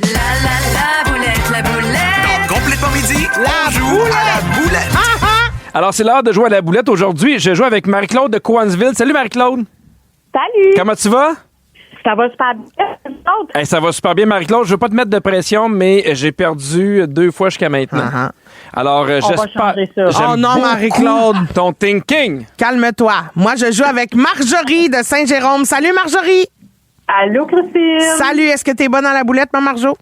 La boulette. Dans Complètement Midi, La on joue boulette. à la boulette. Alors, c'est l'heure de jouer à la boulette. Aujourd'hui, je joue avec Marie-Claude de Cowansville. Salut, Marie-Claude. Salut! Comment tu vas? Ça va super bien. Hey, ça va super bien, Marie-Claude. Je veux pas te mettre de pression, mais j'ai perdu 2 fois jusqu'à maintenant. Uh-huh. Alors, On va j'espère... changer ça. j'aime Oh non, beaucoup Marie-Claude. ton thinking. Calme-toi. Moi, je joue avec Marjorie de Saint-Jérôme. Salut, Marjorie. Allô, Christine? Salut, est-ce que t'es bonne dans la boulette, ma Marjo?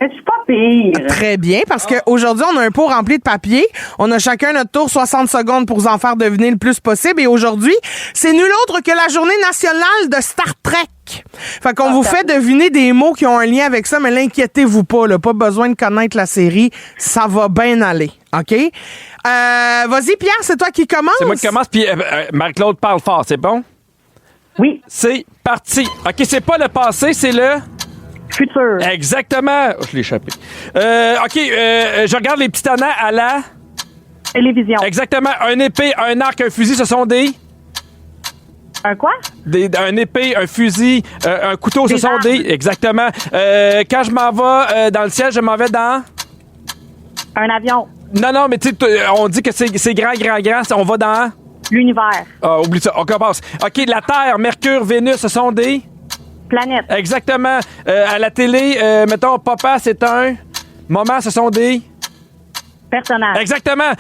Je suis pas pire. Très bien, parce qu'aujourd'hui, on a un pot rempli de papier. On a chacun notre tour 60 secondes pour vous en faire deviner le plus possible. Et aujourd'hui, c'est nul autre que la journée nationale de Star Trek. Fait qu'on vous fait deviner des mots qui ont un lien avec ça, mais l'inquiétez-vous pas, là. Pas besoin de connaître la série. Ça va bien aller. OK? Vas-y, Pierre, c'est toi qui commence. C'est moi qui commence, puis Marie-Claude parle fort, c'est bon? Oui, C'est parti. OK, c'est pas le passé, c'est le... futur. Exactement. Oh, je l'ai échappé. OK, je regarde les petits tannants à la... Télévision. Exactement. Un épée, un arc, un fusil, ce sont des... Un quoi? Un épée, un fusil, un couteau, ce Des sont armes. des... Exactement. Quand je m'en vais dans le ciel, je m'en vais dans... Un avion. Non, mais tu sais, on dit que c'est grand. On va dans... L'univers. Ah, oublie ça. On commence. OK, la Terre, Mercure, Vénus, ce sont des... Planète. Exactement. À la télé, mettons, papa, c'est un... Maman, ce sont des... Personnage. Exactement.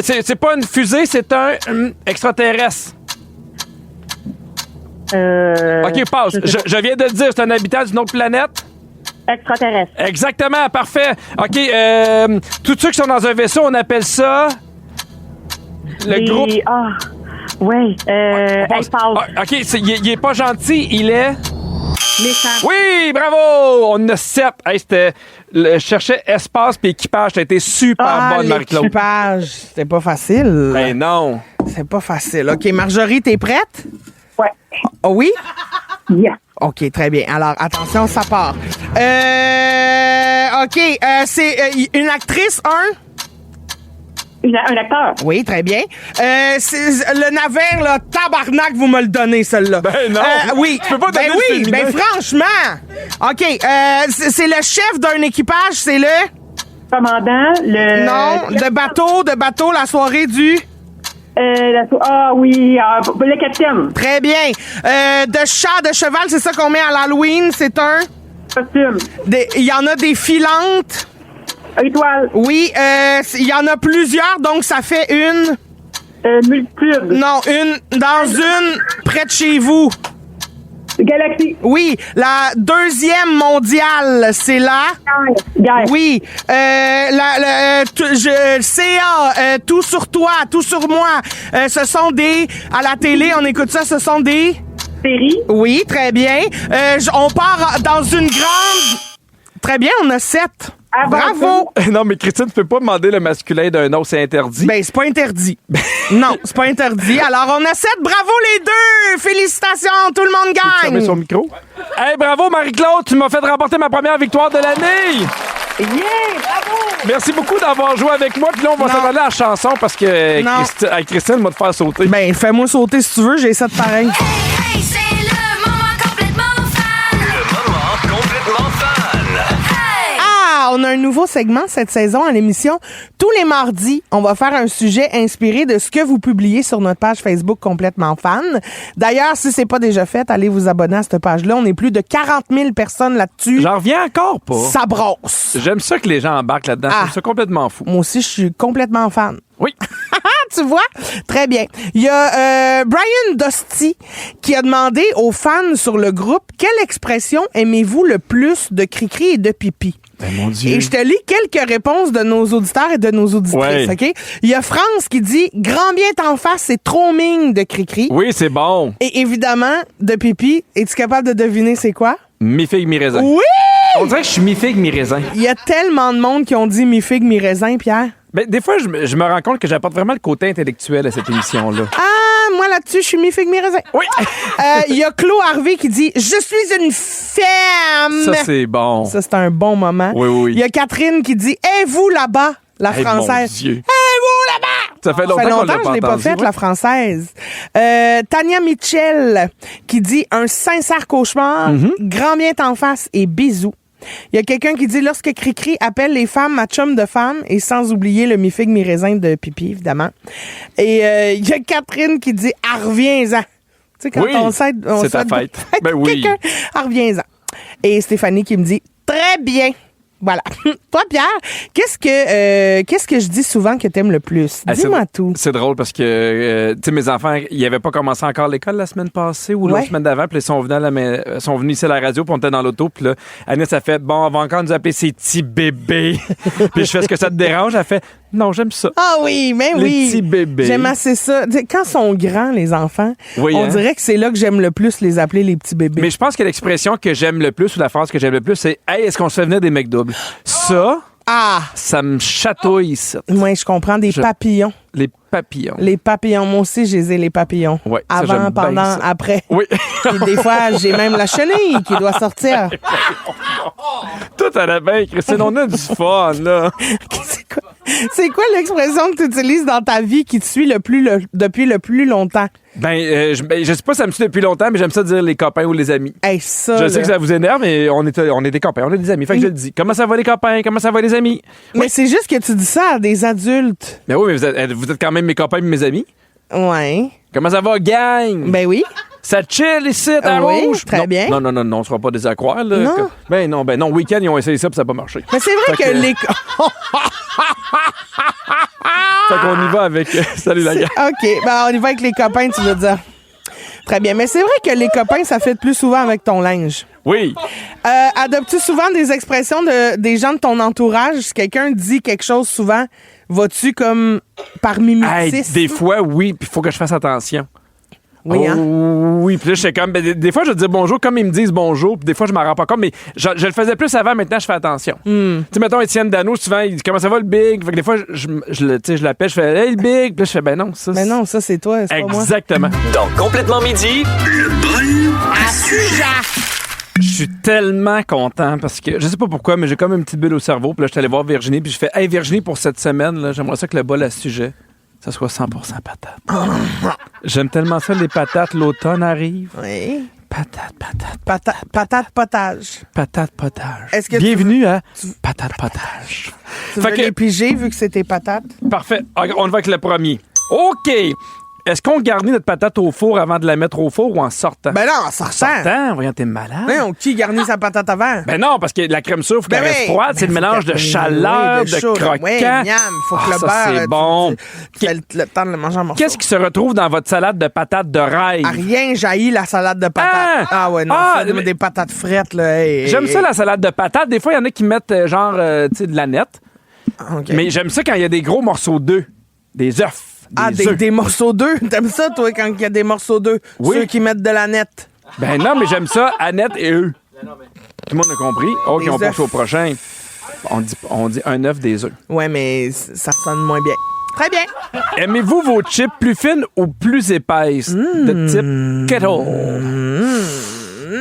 C'est pas une fusée, c'est un extraterrestre. OK, passe. Je viens de le dire, c'est un habitant d'une autre planète. Extraterrestre. Exactement, parfait. OK, tous ceux qui sont dans un vaisseau, on appelle ça... Le groupe... Ah, oui. On passe. Espace. Ah, OK, il est pas gentil, il est... Méchant. Oui, bravo! On a 7. Hey, je cherchais espace puis équipage. T'as été super bonne, Marie-Claude. l'équipage, c'était pas facile. Ben non. C'est pas facile. OK, Marjorie, t'es prête? Ouais. Oh oui? Yeah. OK, très bien. Alors, attention, ça part. OK, c'est une actrice, Un acteur. Oui, très bien. C'est le navire, là, tabarnak, vous me le donnez, celle-là. Ben non. Oui. Tu peux pas donner ben le oui, féminin. ben franchement. OK, c'est le chef d'un équipage, c'est le... Commandant. Non, de bateau, la soirée du... Le capitaine. Très bien. De chat, de cheval, c'est ça qu'on met à l'Halloween, c'est un... Costume. Il y en a des filantes. Étoile. Oui, il y en a plusieurs, donc ça fait une... Multitude. Non, une près de chez vous. Galaxie. Oui, la deuxième mondiale, c'est là. Guerre. Oui, CA, tout sur toi, tout sur moi. Ce sont des... À la télé, on écoute ça, ce sont des... Série. Oui, très bien. On part dans une grande... Très bien, on a 7. Bravo! Non, mais Christine, tu peux pas demander le masculin d'un autre, c'est interdit. Ben, c'est pas interdit. Non, c'est pas interdit. Alors, on a 7. Bravo les deux! Félicitations, tout le monde Fermez son gagne! micro. Hey, bravo, Marie-Claude, tu m'as fait remporter ma première victoire de l'année! Yeah, bravo! Merci beaucoup d'avoir joué avec moi. Puis là, on va s'en aller à la chanson parce que Non. Christine m'a te faire sauter. Ben, fais-moi sauter si tu veux, j'ai 7 pareil. Hey, c'est le moment complètement fan. Le moment complètement fan. Hey! Ah, on a un nouveau segment cette saison à l'émission. Tous les mardis, on va faire un sujet inspiré de ce que vous publiez sur notre page Facebook Complètement Fan. D'ailleurs, si c'est pas déjà fait, allez vous abonner à cette page-là. On est plus de 40 000 personnes là-dessus. J'en reviens encore pas. Ça brosse. J'aime ça que les gens embarquent là-dedans. Je trouve ça complètement fou. Moi aussi, je suis complètement fan. Oui. Tu vois? Très bien. Il y a Brian Dosty qui a demandé aux fans sur le groupe « Quelle expression aimez-vous le plus de cri-cri et de pipi? » Ben, mon Dieu. Et je te lis quelques réponses de nos auditeurs et de nos auditrices, Ouais. OK? Il y a France qui dit « Grand bien t'en face, c'est trop ming de cri-cri. Oui, c'est bon. Et évidemment, de pipi, es-tu capable de deviner c'est quoi? Mi-figue, mi-raisin. Oui! On dirait que je suis mi-figue, mi-raisin. Il y a tellement de monde qui ont dit mi-figue, mi-raisin, Pierre. Ben, des fois, je me rends compte que j'apporte vraiment le côté intellectuel à cette émission-là. Ah, moi là-dessus, je suis mi-figue, mi-raisin. Oui. Il y a Claude Harvey qui dit « Je suis une femme! » Ça, c'est bon. Ça, c'est un bon moment. Oui, oui, oui. Il y a Catherine qui dit « Et vous là-bas? » La Hey, française. mon Dieu. Et vous là-bas? Ça fait longtemps, Ça fait qu'on longtemps l'a que pas je l'ai pas entendu, faite, ouais. la française. Tania Mitchell qui dit « Un sincère cauchemar, grand bien t'en face et bisous. » Il y a quelqu'un qui dit, lorsque Cricri appelle les femmes ma chum de femme, et sans oublier le mi-figue, mi-raisin de pipi, évidemment. Et il y a Catherine qui dit, ah, reviens-en. Tu sais, quand Oui, on souhaite c'est ta fête. Ben oui. quelqu'un, ah, reviens-en. Et Stéphanie qui me dit, très bien. Voilà. Toi, Pierre, qu'est-ce que je dis souvent que t'aimes le plus? Ah, Dis-moi tout. C'est drôle parce que, tu sais, mes enfants, ils n'avaient pas commencé encore l'école la semaine passée ou Ouais. la semaine d'avant, puis ils sont venus ici à la radio, puis on était dans l'auto, puis là, Agnès a fait, bon, on va encore nous appeler ces petits bébés. Puis je fais, est-ce que ça te dérange? Elle fait, non, j'aime ça. Ah oui, mais Les oui. petits bébés. J'aime assez ça. Tu sais, quand ils sont grands, les enfants, Oui, on hein? dirait que c'est là que j'aime le plus les appeler les petits bébés. Mais je pense que l'expression que j'aime le plus ou la phrase que j'aime le plus, c'est, hey, est-ce qu'on se fait venir des McDoubles? Ça, Ah! ça me chatouille ici. Moi, je comprends des papillons. Les papillons. Les papillons. Moi aussi, je les ai, les papillons. Ouais, ça, avant, j'aime bien pendant, ça. après. Oui. Et des fois, j'ai même la chenille qui doit sortir. Tout à la bain, Christine, on a du fun, là. C'est quoi l'expression que tu utilises dans ta vie qui te suit depuis le plus longtemps? Je sais pas si ça me suit depuis longtemps, mais j'aime ça dire les copains ou les amis. Hey, ça, Je là. sais que ça vous énerve, mais on est des copains, on est des amis. Fait que je le dis. Comment ça va les copains? Comment ça va les amis? Mais c'est juste que tu dis ça à des adultes. Mais oui, mais vous êtes quand même mes copains et mes amis. Ouais. Comment ça va, gang? Ben oui. Ça chill ici, à Oui, rouge? très Non, bien. Non, on sera pas des accroires, là. Non. Ben non. Week-end, ils ont essayé ça, puis ça n'a pas marché. Mais c'est vrai Fait que que- les... Fait qu'on y va avec... Salut, la gang. OK, ben on y va avec les copains, tu veux dire. Très bien. Mais c'est vrai que les copains, ça fait plus souvent avec ton linge. Oui. Adoptes-tu souvent des expressions des gens de ton entourage? Si quelqu'un dit quelque chose souvent, vas-tu comme par mimétisme? Hey, des fois, oui, puis il faut que je fasse attention. Oui, hein? Oh, oui, puis là, je sais comme. Des fois, je dis bonjour comme ils me disent bonjour, puis des fois, je m'en rends pas compte, mais je le faisais plus avant, maintenant, je fais attention. Tu sais, mettons, Étienne Dano, souvent, il dit comment ça va le big? Fait que des fois, je l'appelle, je fais hey, le big, puis là, je fais ben non, ça. Mais non, ça, c'est toi, c'est pas moi. Exactement. Dans Complètement Midi, le bol à sujet. Je suis tellement content parce que je sais pas pourquoi, mais j'ai comme une petite bulle au cerveau. Puis là, je suis allé voir Virginie, puis je fais hey, Virginie, pour cette semaine, là, j'aimerais ça que le bol à sujet, ça soit 100% patate. J'aime tellement ça, les patates. L'automne arrive. Oui. Patate, Potage. patate, potage. Est-ce que Bienvenue à patate, potage. Tu Fait veux que- les piger vu que c'est tes patates? Parfait. On va avec le premier. OK. Est-ce qu'on garnit notre patate au four avant de la mettre au four ou en sortant? Ben non, en sortant. Sortant? Voyons, t'es malade. Non, qui garnit sa patate avant? Ben non, parce que la crème sûre, faut qu'elle Ben reste oui. froide. C'est le Ben, mélange de oui, chaleur, de chaud. croquant. Oui, miam, faut que Ah, le ça, beurre... c'est bon. Tu fais le temps de le manger en morceaux. Qu'est-ce qui se retrouve dans votre salade de patates de rêve? Ah, rien jaillit la salade de patates. Ah! Ouais, non, Ah, ça, mais- des patates frettes, là. Hey, J'aime hey, ça, hey. la salade de patates. Des fois, il y en a qui mettent tu sais, de la nette. OK. Mais j'aime ça quand il y a des gros morceaux d'œufs. Des œufs. Des œufs. Des morceaux d'œufs. T'aimes ça, toi, quand il y a des morceaux d'œufs? Oui. Ceux qui mettent de la nette. Ben non, mais j'aime ça, Annette et eux. Tout le monde a compris. OK, Des on passe œufs. au prochain. On dit un œuf des œufs. Ouais, mais ça sonne moins bien. Très bien. Aimez-vous vos chips plus fines ou plus épaisses? De type kettle.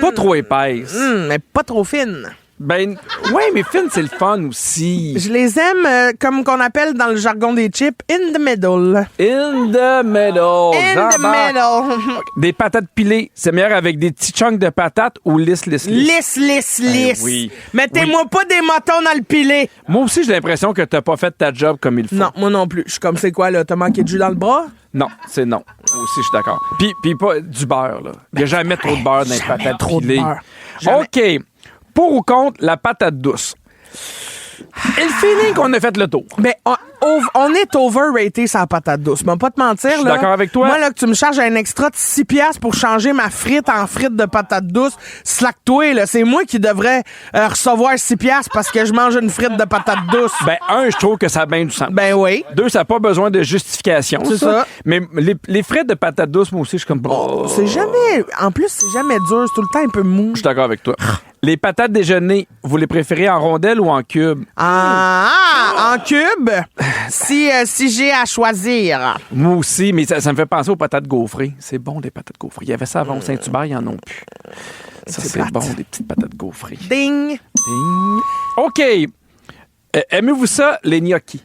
Pas trop épaisses. Mais pas trop fine. Ben, ouais, mais fines, c'est le fun aussi. Je les aime, comme qu'on appelle dans le jargon des chips, in the middle. In the middle. In the J'embarque. middle. Des patates pilées, c'est meilleur avec des petits chunks de patates ou lisse. Lisse. oui. Mettez-moi pas des motons dans le pilé. Moi aussi, j'ai l'impression que t'as pas fait ta job comme il faut. Non, moi non plus. Je suis comme, c'est quoi, là? T'as manqué de jus dans le bras? Non, c'est non. Moi aussi, je suis d'accord. Puis pas du beurre, là. Il n'y a jamais trop de beurre dans les patates trop de pilées. beurre. Jamais. OK. Pour ou contre la patate douce? Et le feeling qu'on a fait le tour. Ben, on est overrated sur la patate douce. Mais pas te mentir, là. Je suis d'accord avec toi. Moi, là, que tu me charges un extra de 6 piastres pour changer ma frite en frite de patate douce, slack-toi, là. C'est moi qui devrais recevoir 6 piastres parce que je mange une frite de patate douce. Ben, un, je trouve que ça a bien du sens. Ben oui. Deux, ça n'a pas besoin de justification. C'est ça. Mais les frites de patates douces, moi aussi, je suis comme... Oh, C'est jamais... En plus, c'est jamais dur. C'est tout le temps un peu mou. je suis d'accord avec toi. Les patates déjeuner, vous les préférez en rondelles ou en cubes? En cube, si j'ai à choisir. Moi aussi, mais ça me fait penser aux patates gaufrées. C'est bon, des patates gaufrées. Il y avait ça avant au Saint-Hubert, ils en ont plus. Ça, c'est plate. bon, des petites patates gaufrées. Ding! Ding. OK. Aimez-vous ça, les gnocchis?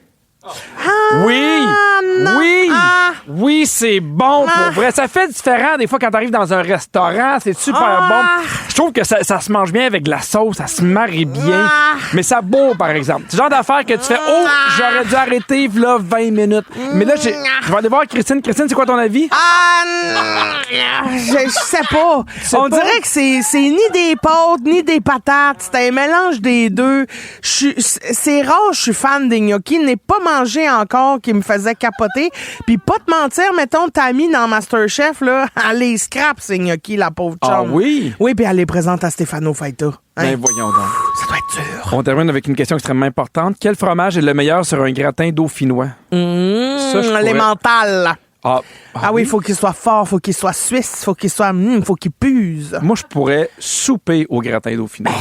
Oui! non. Oui! Ah. Oui, c'est bon pour vrai. Ça fait différent des fois quand t'arrives dans un restaurant. C'est super Ah. bon. Je trouve que ça se mange bien avec de la sauce. Ça se marie bien. Ah. Mais ça bourre, par exemple. C'est le genre d'affaire que tu fais « Oh, j'aurais dû arrêter là 20 minutes. » Mais là, je vais aller voir Christine. Christine, c'est quoi ton avis? Je sais pas. On dirait que c'est ni des pâtes, ni des patates. C'est un mélange des deux. C'est rare, je suis fan des gnocchis. N'ai pas mangé encore qui me faisait capoter. Puis pas te mentir, mettons, Tammy dans MasterChef, là, elle les scrape, ces gnocchis, la pauvre chum. Ah oui? Oui, puis elle les présente à Stefano Faita. Hein? Ben voyons donc. Ça doit être dur. On termine avec une question extrêmement importante. Quel fromage est le meilleur sur un gratin dauphinois? Ça, je pourrais- Les mentales. Ah Oui, il faut qu'il soit fort, faut qu'il soit suisse, faut qu'il soit... faut qu'il puse. Moi, je pourrais souper au gratin dauphinois.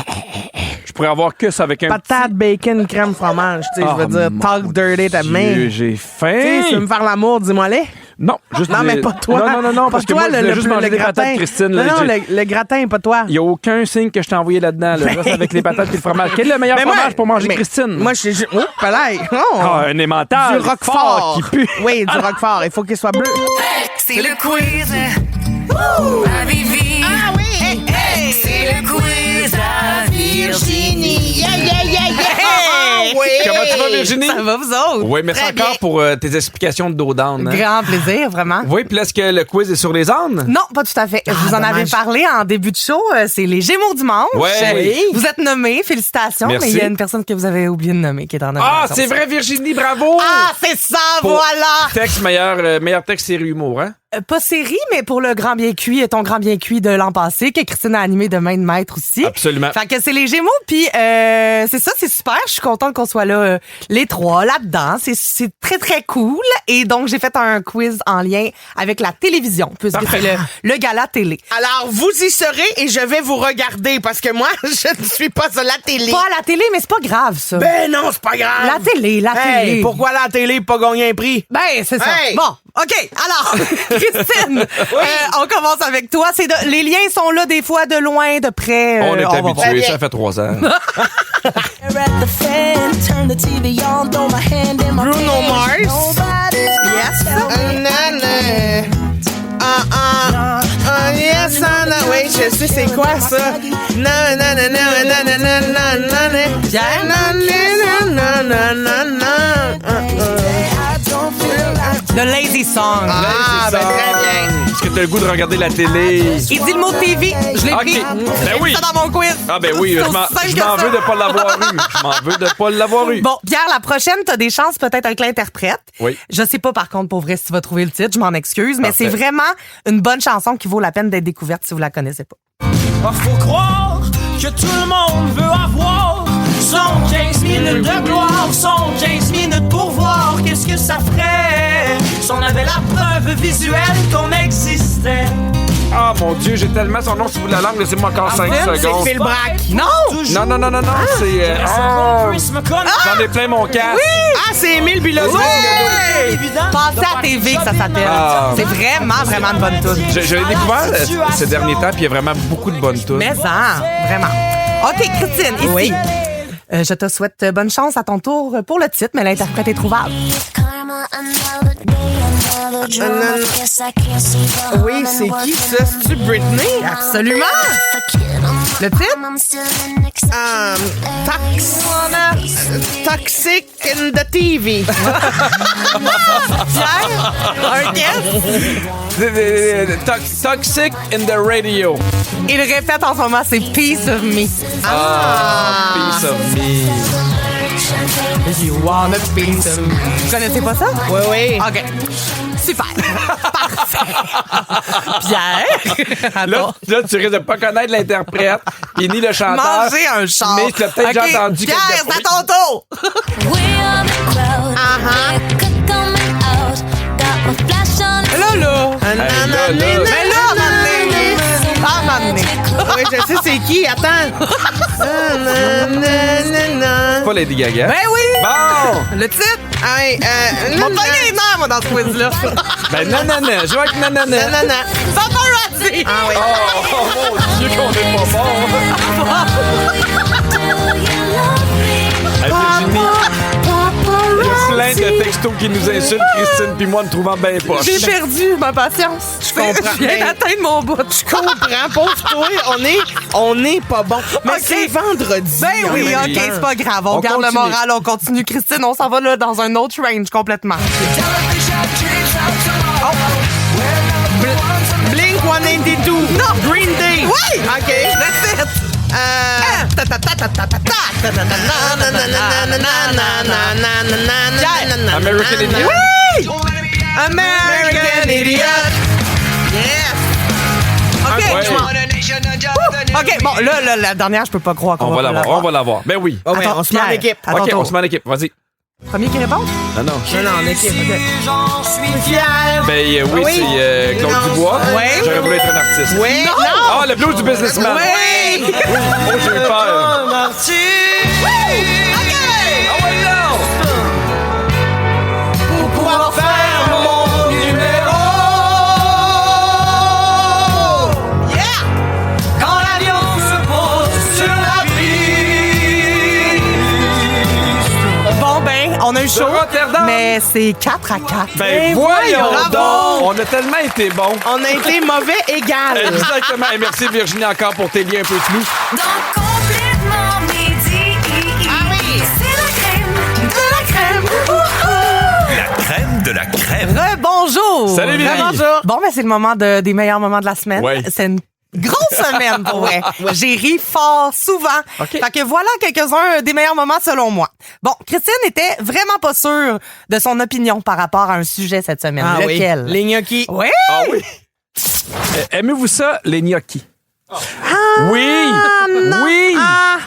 Je pourrais avoir que ça avec un Patate, bacon, crème, fromage. Tu sais, je veux dire, mon talk dirty ta main. Dieu, j'ai Tu faim. sais, tu veux me faire l'amour, dis-moi-les. Non, juste Non, mais pas toi. Non, Pas parce que toi, moi, je voulais juste manger des gratin. patates, Christine. Non, là, non, j'ai- le gratin, pas toi. Il n'y a aucun signe que je t'ai envoyé là-dedans. Là. Juste avec les patates et le fromage. Quel est le meilleur Mais moi- fromage pour manger mais Christine? Moi, oh, palais. Oh. Ah, un emmental. Du roquefort. Qui pue. Oui, du roquefort. Il faut qu'il soit bleu. C'est le quiz à Vivi. Ah oui! C'est le quiz à Virginie. Yeah, yeah, yeah, yeah! Oui! Comment tu vas, Virginie? Ça va, vous autres? Oui, merci Très encore pour tes explications de dos down. Hein? Grand plaisir, vraiment. Oui, puis là, est-ce que le quiz est sur les ondes? Non, pas tout à fait. Je vous en avais dommage. parlé en début de show. C'est les Gémeaux du dimanche. Ouais. Vous êtes nommés, félicitations. Merci. Mais il y a une personne que vous avez oublié de nommer qui est en Ah, nomination. c'est vrai, Virginie, bravo! Ah, c'est ça, Pour voilà! Texte meilleur texte série humour, hein? Pas série, mais pour le Grand Bien Cuit et ton Grand Bien Cuit de l'an passé, que Christine a animé de main de maître aussi. Absolument. Fait que c'est les Gémeaux, puis c'est ça, c'est super. Je suis contente qu'on soit là, les trois, là-dedans. C'est très, très cool. Et donc, j'ai fait un quiz en lien avec la télévision, puisque Parfait. c'est le gala télé. Alors, vous y serez et je vais vous regarder parce que moi, je ne suis pas sur la télé. Pas à la télé, mais c'est pas grave, ça. Ben non, c'est pas grave. La télé. Hey, pourquoi la télé pas gagner un prix? Ben, c'est ça. Hey! Bon, OK. Alors, Christine, on commence avec toi. Les liens sont là des fois de loin, de près. On est va voir. habitué, ça fait 3 ans. Bruno Mars. Yes. Yes, oui, je sais c'est quoi ça. The Lazy Song. Ah, ben très bien. Est-ce que t'as le goût de regarder la télé? Il dit le mot TV. Je l'ai OK. pris. Ben oui. Ça dans mon quiz. Ah ben oui, C'est je m'en aussi simple je que m'en ça. veux de pas l'avoir eu. Je m'en veux de pas l'avoir eu. Bon, Pierre, la prochaine, t'as des chances peut-être avec l'interprète. Oui. Je sais pas, par contre, pour vrai, si tu vas trouver le titre, je m'en excuse, mais Parfait. c'est vraiment une bonne chanson qui vaut la peine d'être découverte si vous la connaissez pas. Faut croire que tout le monde veut avoir son 15 minutes de gloire, son 15 minutes pour voir qu'est-ce que ça ferait si on avait la preuve visuelle qu'on existait. Ah mon Dieu, j'ai tellement son nom sur le bout de la langue, laissez-moi encore 5 secondes. Phil Braque. Non! Non, c'est... J'en ai plein mon casque. Ah, c'est Émile Bilodeau. Passez à TV que ça s'appelle. Ah. C'est vraiment une bonne tune. Je l'ai découvert ces derniers temps, puis il y a vraiment beaucoup de bonnes tunes. Mais ça, vraiment. OK, Christine, ici. Oui. Je te souhaite bonne chance à ton tour pour le titre, mais l'interprète est trouvable. Oui, c'est qui ça? C'est-tu Britney? Absolument. Le titre? Toxic in the TV. Pierre? Un guess? Toxic in the radio. Il répète en ce moment, c'est Piece of Me. Piece of me. You want a piece of me. Vous connaissez pas ça? Oui, oui. OK. Super. Parfait. Pierre? Là, tu risques de pas connaître l'interprète, puis ni le chanteur. Manger un char. Mais tu l'as peut-être déjà entendu Pierre, quelque c'est à ton tour. Là. là. Mais là, m'amener. Ah, m'amener. Oui, je sais c'est qui. Attends. Pas Lady Gaga. Ben oui. Bon! Le titre? Hey, Mon pogné les nerfs, moi, dans ce quiz-là. Ben nanana, je vois avec nanana. nanana. Paparazzi. Ah oui. Oh mon Dieu qu'on est pas bon. Hey, Virginie, il y a plein de textos textos qui nous insultent, Christine puis moi, nous trouvant bien poche. J'ai perdu ma patience. Je comprends. viens d'atteindre mon bout. Je comprends, pauvre toi, on est pas bon. Mais Ok. c'est vendredi. Ben oui, en même OK, temps. c'est pas grave. On, On garde continue. le moral, on continue. Christine, on s'en va là dans un autre range complètement. Blink 182. Non. Green Day. Oui! OK. That's it! American Idiot. Oui! American Idiot! Yes! OK, Ouais. je m'en- OK, bon, là, la dernière, je peux pas croire qu'on On va pas l'avoir, on va l'avoir. Ben oui. Oh, ouais, Attends, on se met en Pierre, équipe. à ton OK, tour. on se met en équipe. Vas-y. Premier qui répond? Non, non. Non, en équipe. OK. J'en suis Fier. Ben oui, Oui. c'est Claude Non. Dubois. Ouais. J'aurais voulu être un artiste. Oui. Ah, le blues du businessman. Oui. Oh, j'ai eu peur. parti. Ah ouais, non! Pouvoir faire mon numéro. Yeah! Quand l'avion se pose sur la piste. Bon, ben, on a eu chaud, Rotterdam. mais c'est 4 à 4. Ben voyons bravo. donc! On a tellement été bons. On a été mauvais égal. Exactement. Et merci Virginie encore pour tes liens un peu flous. Donc complètement midi. Ah oui. C'est la crème de la crème. La crème de la crème. Rebonjour! Salut, Virginie. Rebonjour. Bon, ben, c'est le moment des meilleurs moments de la semaine. Ouais. C'est une grosse semaine pour vrai. J'ai ri fort souvent. OK. Fait que voilà quelques-uns des meilleurs moments selon moi. Bon, Christine était vraiment pas sûre de son opinion par rapport à un sujet cette semaine. Ah oui. Lequel? Les gnocchis. Oui! Ah oui. Aimez-vous ça, les gnocchis? Oui! Oui!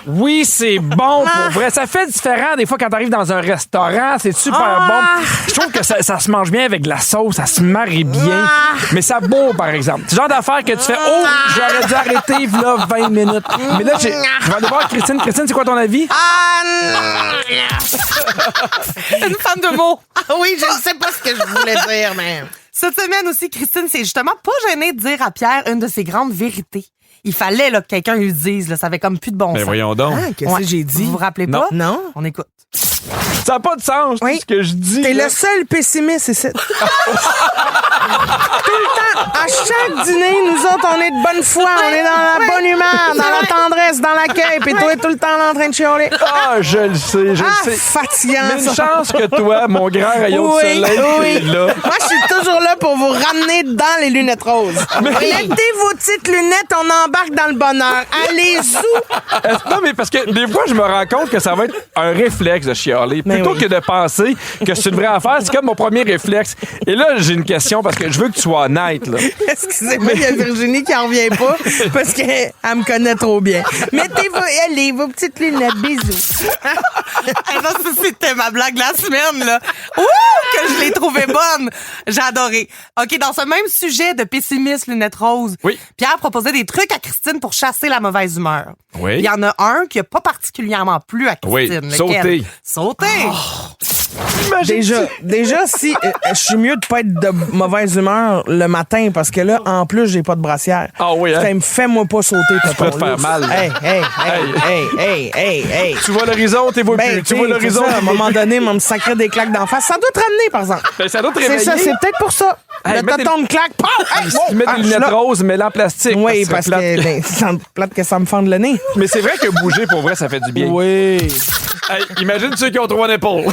Oui, c'est bon pour vrai. Ça fait différent des fois quand t'arrives dans un restaurant. C'est super bon. Je trouve que ça se mange bien avec de la sauce. Ça se marie bien. Mais ça bourre, par exemple. C'est le genre d'affaire que tu fais « Oh, j'aurais dû arrêter là 20 minutes. » Mais là, je vais aller voir Christine. Christine, c'est quoi ton avis? Une femme de mots. Ah oui, je ne sais pas ce que je voulais dire, mais... Cette semaine aussi, Christine s'est justement pas gênée de dire à Pierre une de ses grandes vérités. Il fallait là, que quelqu'un lui dise. Là, ça avait comme plus de bon Ben sens. voyons donc. Ah, qu'est-ce Ouais. que j'ai dit? Vous vous rappelez Non. pas? Non. On écoute. Ça n'a pas de sens, tout Oui. ce que je dis. T'es là. le seul pessimiste ici. Tout le temps, à chaque dîner, nous autres, on est de bonne foi, on est dans la bonne humeur, dans la tendresse, dans l'accueil, puis toi, tout le temps là, en train de chialer. Ah, je le sais, je le sais. Fatigant, Mais une ça. chance que toi, mon grand rayon de soleil, oui. t'es là. Moi, je suis toujours là pour vous ramener dans les lunettes roses. Mettez vos petites lunettes, on embarque dans le bonheur. Allez-y. Non, mais parce que des fois, je me rends compte que ça va être un réflexe de chialer. Mais Plutôt oui. que de penser que c'est une vraie affaire, c'est comme mon premier réflexe. Et là, j'ai une question parce que je veux que tu sois honnête, là. Excusez-moi, il y a Virginie qui en revient pas parce qu'elle me connaît trop bien. Allez, vos petites lunettes, bisous. Ah non, ça, c'était ma blague la semaine, là. Ouh, que je l'ai trouvée bonne. J'ai adoré. OK, dans ce même sujet de pessimisme, lunettes roses, Oui. Pierre proposait des trucs à Christine pour chasser la mauvaise humeur. Oui. Il y en a un qui a pas particulièrement plu à Christine. Oui, Lequel? sauter. Sauter. Déjà, si je suis mieux de pas être de mauvaise humeur le matin parce que là, en plus, j'ai pas de brassière. Ah oui, hein? Fais-moi pas sauter. Tu pourrais te faire mal. Hey. Tu vois l'horizon, t'es vois plus. Tu vois l'horizon. À un moment donné, me sacrer des claques d'en face. Ça doit te ramener, par exemple. Ben, ça doit te C'est réveiller. ça, c'est peut-être pour ça. Hey, Le mets des- tonton de claque. Pow! Hey, Si tu mets des lunettes roses, mais en plastique. Oui, ça parce serait que plate. ben, c'est plate que ça me fende le nez. Mais c'est vrai que bouger, pour vrai, ça fait du bien. Oui. Hey, imagine ceux qui ont 3 épaules.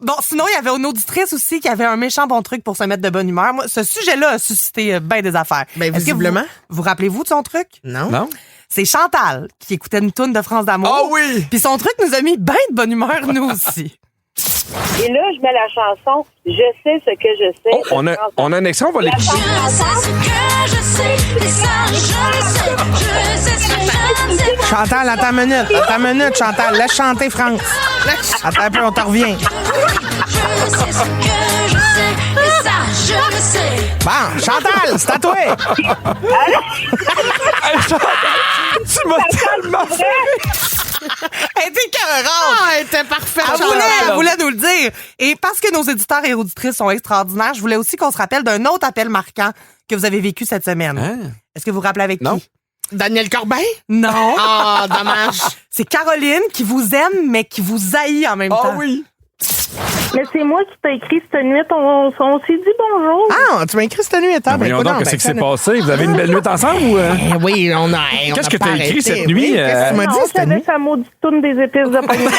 Bon, sinon, il y avait une auditrice aussi qui avait un méchant bon truc pour se mettre de bonne humeur. Moi, ce sujet-là a suscité bien des affaires. Ben, Est-ce que visiblement. vous rappelez-vous de son truc? Non? Non? C'est Chantal qui écoutait une toune de France d'amour. Ah oui! Puis son truc nous a mis bien de bonne humeur, nous aussi. Et là, je mets la chanson « Je sais ce que je sais ». Oh, on a un extrait, on va l'écouter. Je sais ce que je sais, et ça, je le sais. Je sais ce que je sais. Chantal, attends une minute, Chantal. Laisse chanter France. Attends un peu, on t'en revient. Je sais ce que je sais, et ça, je le sais. Bon, Chantal, c'est à toi. Hey, Chantal, tu m'as tellement fait. Elle était écœurante. Ah, elle était parfaite, Elle voulait nous le dire. Et parce que nos éditeurs et auditrices sont extraordinaires, je voulais aussi qu'on se rappelle d'un autre appel marquant que vous avez vécu cette semaine. Hein? Est-ce que vous vous rappelez avec Non. qui? Daniel Corbeil? Non. Ah, dommage. C'est Caroline qui vous aime, mais qui vous haït en même Ah temps. oui! Mais c'est moi qui t'ai écrit cette nuit. On s'est dit bonjour. Ah, tu m'as écrit cette nuit, attends. Voyons donc, qu'est-ce qui s'est passé? Vous avez une belle nuit ensemble ou... Oui, on a. Qu'est-ce que tu t'as écrit cette nuit? Qu'est-ce que tu m'as dit Non, cette nuit? j'avais sa maudite toune des épices de pomme.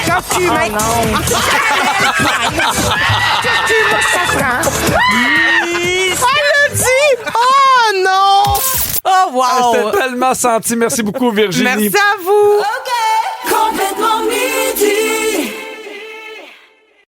Quand tu m'as. Elle a dit! Oh non! Oh, wow! C'était tellement senti. Merci beaucoup, Virginie. Merci à vous!